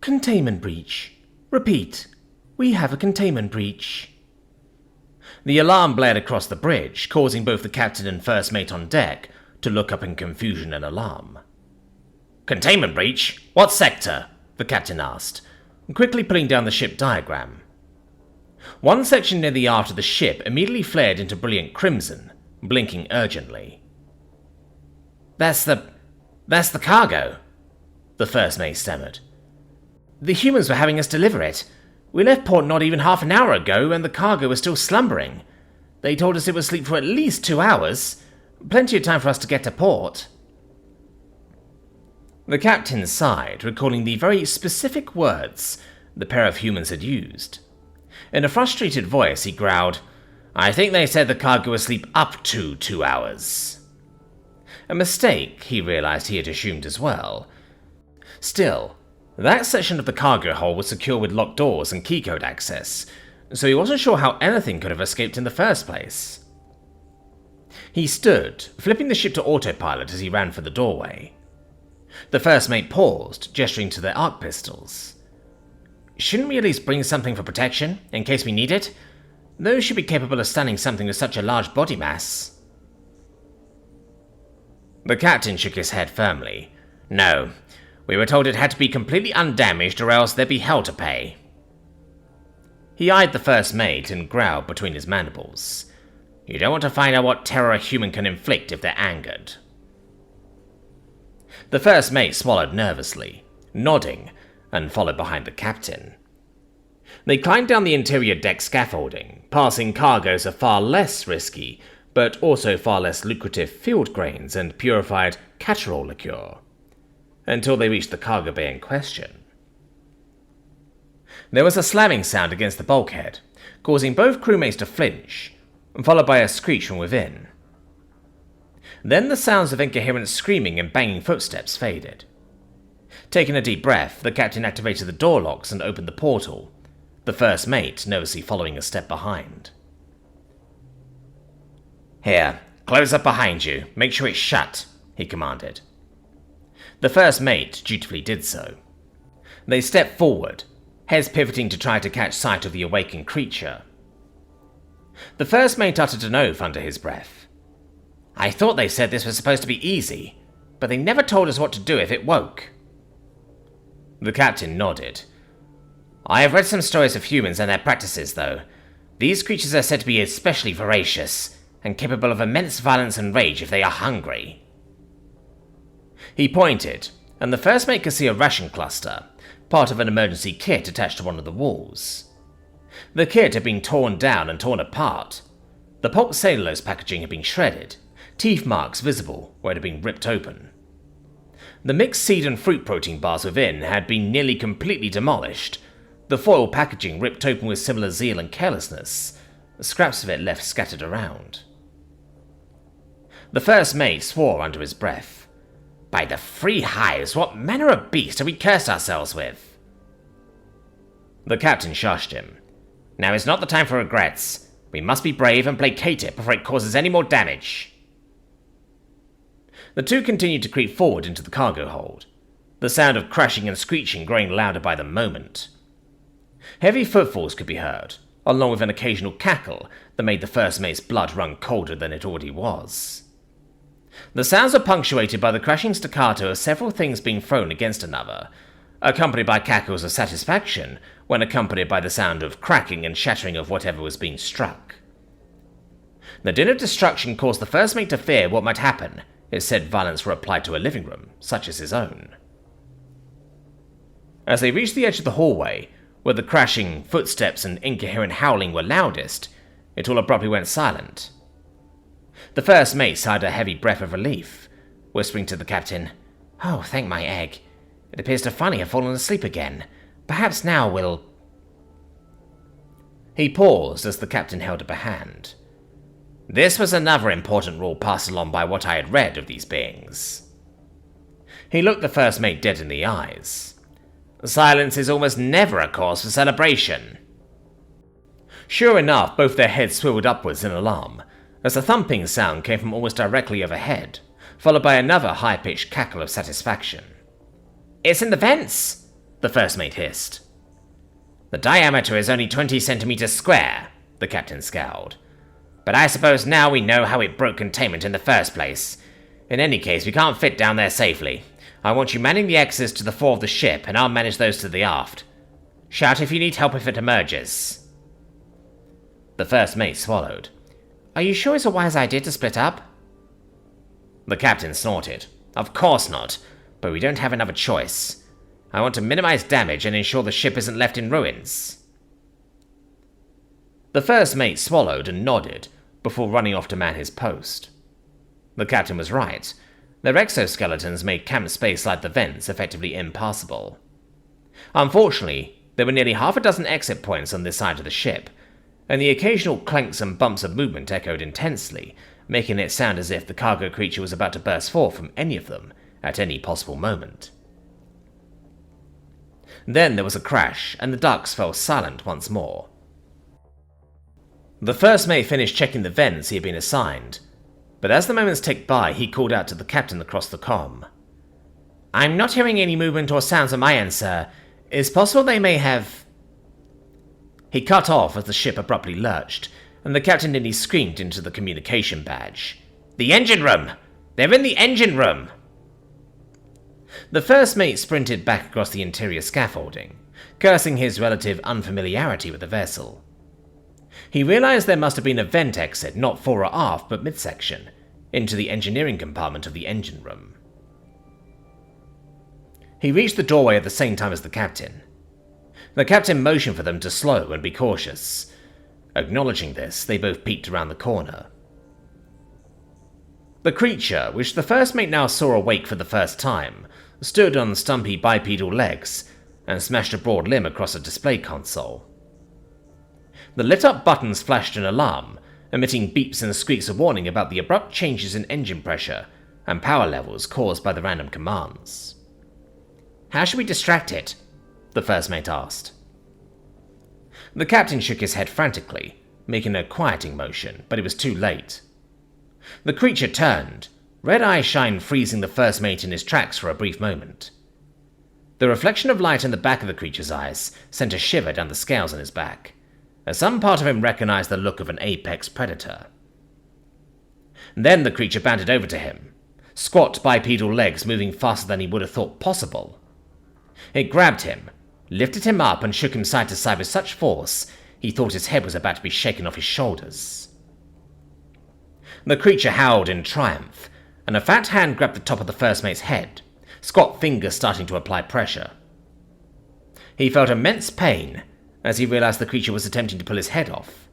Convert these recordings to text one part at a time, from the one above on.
Containment breach. Repeat. We have a containment breach. The alarm blared across the bridge, causing both the captain and first mate on deck to look up in confusion and alarm. Containment breach? What sector? The captain asked, quickly putting down the ship diagram. One section near the aft of the ship immediately flared into brilliant crimson, blinking urgently. That's the cargo, the first mate stammered. The humans were having us deliver it. We left port not even half an hour ago, and the cargo was still slumbering. They told us it would sleep for at least 2 hours. Plenty of time for us to get to port. The captain sighed, recalling the very specific words the pair of humans had used. In a frustrated voice, he growled, I think they said the cargo would sleep up to 2 hours. A mistake he realized he had assumed as well. Still, that section of the cargo hold was secure with locked doors and keycode access, so he wasn't sure how anything could have escaped in the first place. He stood, flipping the ship to autopilot as he ran for the doorway. The first mate paused, gesturing to their arc pistols. Shouldn't we at least bring something for protection, in case we need it? Those should be capable of stunning something with such a large body mass. The captain shook his head firmly. No, we were told it had to be completely undamaged or else there'd be hell to pay. He eyed the first mate and growled between his mandibles. You don't want to find out what terror a human can inflict if they're angered. The first mate swallowed nervously, nodding, and followed behind the captain. They climbed down the interior deck scaffolding, passing cargoes of far less risky, but also far less lucrative field grains and purified catch-all liqueur, until they reached the cargo bay in question. There was a slamming sound against the bulkhead, causing both crewmates to flinch, followed by a screech from within. Then the sounds of incoherent screaming and banging footsteps faded. Taking a deep breath, the captain activated the door locks and opened the portal, the first mate nervously following a step behind. Here, close up behind you. Make sure it's shut, he commanded. The first mate dutifully did so. They stepped forward, heads pivoting to try to catch sight of the awakened creature. The first mate uttered an oath under his breath. I thought they said this was supposed to be easy, but they never told us what to do if it woke. The captain nodded. I have read some stories of humans and their practices, though. These creatures are said to be especially voracious, and capable of immense violence and rage if they are hungry. He pointed, and the first mate could see a ration cluster, part of an emergency kit attached to one of the walls. The kit had been torn down and torn apart. The pulp cellulose packaging had been shredded, teeth marks visible where it had been ripped open. The mixed seed and fruit protein bars within had been nearly completely demolished, the foil packaging ripped open with similar zeal and carelessness, scraps of it left scattered around. The first mate swore under his breath. By the free hives, what manner of beast have we cursed ourselves with? The captain shushed him. Now is not the time for regrets. We must be brave and placate it before it causes any more damage. The two continued to creep forward into the cargo hold, the sound of crashing and screeching growing louder by the moment. Heavy footfalls could be heard, along with an occasional cackle that made the first mate's blood run colder than it already was. The sounds were punctuated by the crashing staccato of several things being thrown against another, accompanied by cackles of satisfaction when accompanied by the sound of cracking and shattering of whatever was being struck. The din of destruction caused the first mate to fear what might happen if said violence were applied to a living room, such as his own. As they reached the edge of the hallway, where the crashing, footsteps, and incoherent howling were loudest, it all abruptly went silent. The first mate sighed a heavy breath of relief, whispering to the captain, Oh, thank my egg. It appears to finally have fallen asleep again. Perhaps now we'll... He paused as the captain held up a hand. This was another important rule passed along by what I had read of these beings. He looked the first mate dead in the eyes. Silence is almost never a cause for celebration. Sure enough, both their heads swiveled upwards in alarm, as a thumping sound came from almost directly overhead, followed by another high-pitched cackle of satisfaction. It's in the vents! the first mate hissed. The diameter is only 20 centimeters square, the captain scowled. But I suppose now we know how it broke containment in the first place. In any case, we can't fit down there safely. I want you manning the X's to the fore of the ship, and I'll manage those to the aft. Shout if you need help if it emerges. The first mate swallowed. Are you sure it's a wise idea to split up? The captain snorted. Of course not, but we don't have another choice. I want to minimize damage and ensure the ship isn't left in ruins. The first mate swallowed and nodded before running off to man his post. The captain was right. Their exoskeletons made camp space like the vents effectively impassable. Unfortunately, there were nearly half a dozen exit points on this side of the ship, and the occasional clanks and bumps of movement echoed intensely, making it sound as if the cargo creature was about to burst forth from any of them at any possible moment. Then there was a crash, and the ducts fell silent once more. The first mate finished checking the vents he had been assigned, but as the moments ticked by, he called out to the captain across the comm. I'm not hearing any movement or sounds on my end, sir. It's possible they may have... He cut off as the ship abruptly lurched, and the captain nearly screamed into the communication badge. The engine room! They're in the engine room! The first mate sprinted back across the interior scaffolding, cursing his relative unfamiliarity with the vessel. He realized there must have been a vent exit not fore or aft but midsection, into the engineering compartment of the engine room. He reached the doorway at the same time as the captain. The captain motioned for them to slow and be cautious. Acknowledging this, they both peeked around the corner. The creature, which the first mate now saw awake for the first time, stood on stumpy bipedal legs and smashed a broad limb across a display console. The lit-up buttons flashed an alarm, emitting beeps and squeaks of warning about the abrupt changes in engine pressure and power levels caused by the random commands. How should we distract it? The first mate asked. The captain shook his head frantically, making a quieting motion, but it was too late. The creature turned, red eye shine freezing the first mate in his tracks for a brief moment. The reflection of light in the back of the creature's eyes sent a shiver down the scales on his back, as some part of him recognized the look of an apex predator. Then the creature bounded over to him, squat bipedal legs moving faster than he would have thought possible. It grabbed him, lifted him up and shook him side to side with such force he thought his head was about to be shaken off his shoulders. The creature howled in triumph, and a fat hand grabbed the top of the first mate's head, squat fingers starting to apply pressure. He felt immense pain as he realized the creature was attempting to pull his head off.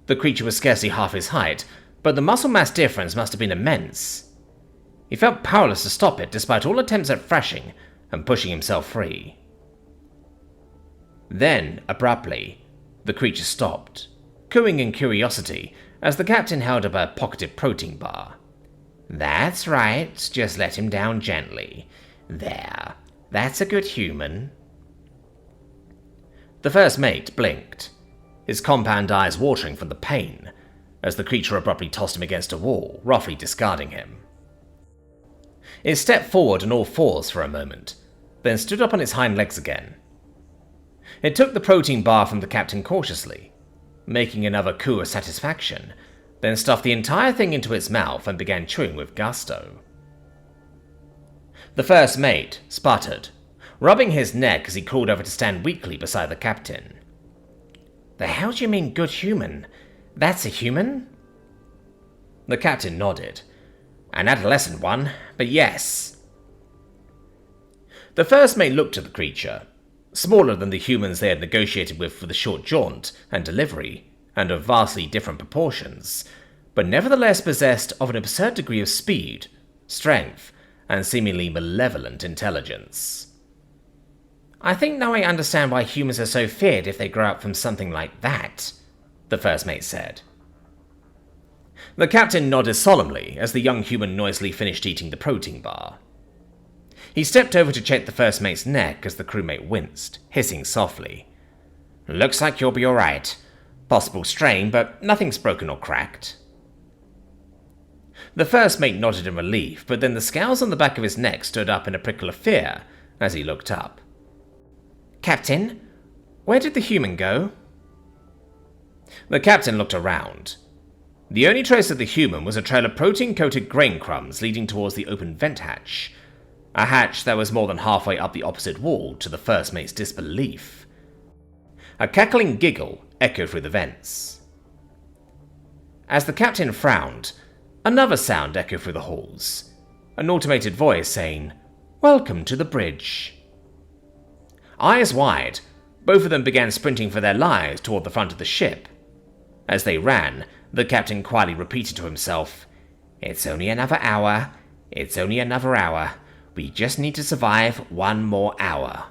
The creature was scarcely half his height, but the muscle mass difference must have been immense. He felt powerless to stop it despite all attempts at thrashing and pushing himself free. Then, abruptly, the creature stopped, cooing in curiosity as the captain held up a pocketed protein bar. That's right, just let him down gently. There, that's a good human. The first mate blinked, his compound eyes watering from the pain, as the creature abruptly tossed him against a wall, roughly discarding him. It stepped forward on all fours for a moment, then stood up on its hind legs again. It took the protein bar from the captain cautiously, making another coo of satisfaction, then stuffed the entire thing into its mouth and began chewing with gusto. The first mate sputtered, rubbing his neck as he crawled over to stand weakly beside the captain. The hell do you mean good human? That's a human? The captain nodded. An adolescent one, but yes. The first mate looked at the creature, smaller than the humans they had negotiated with for the short jaunt and delivery, and of vastly different proportions, but nevertheless possessed of an absurd degree of speed, strength, and seemingly malevolent intelligence. I think now I understand why humans are so feared if they grow up from something like that, the first mate said. The captain nodded solemnly as the young human noisily finished eating the protein bar. He stepped over to check the first mate's neck as the crewmate winced, hissing softly. Looks like you'll be alright. Possible strain, but nothing's broken or cracked. The first mate nodded in relief, but then the scales on the back of his neck stood up in a prickle of fear as he looked up. Captain, where did the human go?" The captain looked around. The only trace of the human was a trail of protein-coated grain crumbs leading towards the open vent hatch. A hatch that was more than halfway up the opposite wall, to the first mate's disbelief. A cackling giggle echoed through the vents. As the captain frowned, another sound echoed through the halls. An automated voice saying, "Welcome to the bridge." Eyes wide, both of them began sprinting for their lives toward the front of the ship. As they ran, the captain quietly repeated to himself, "It's only another hour. It's only another hour. We just need to survive one more hour."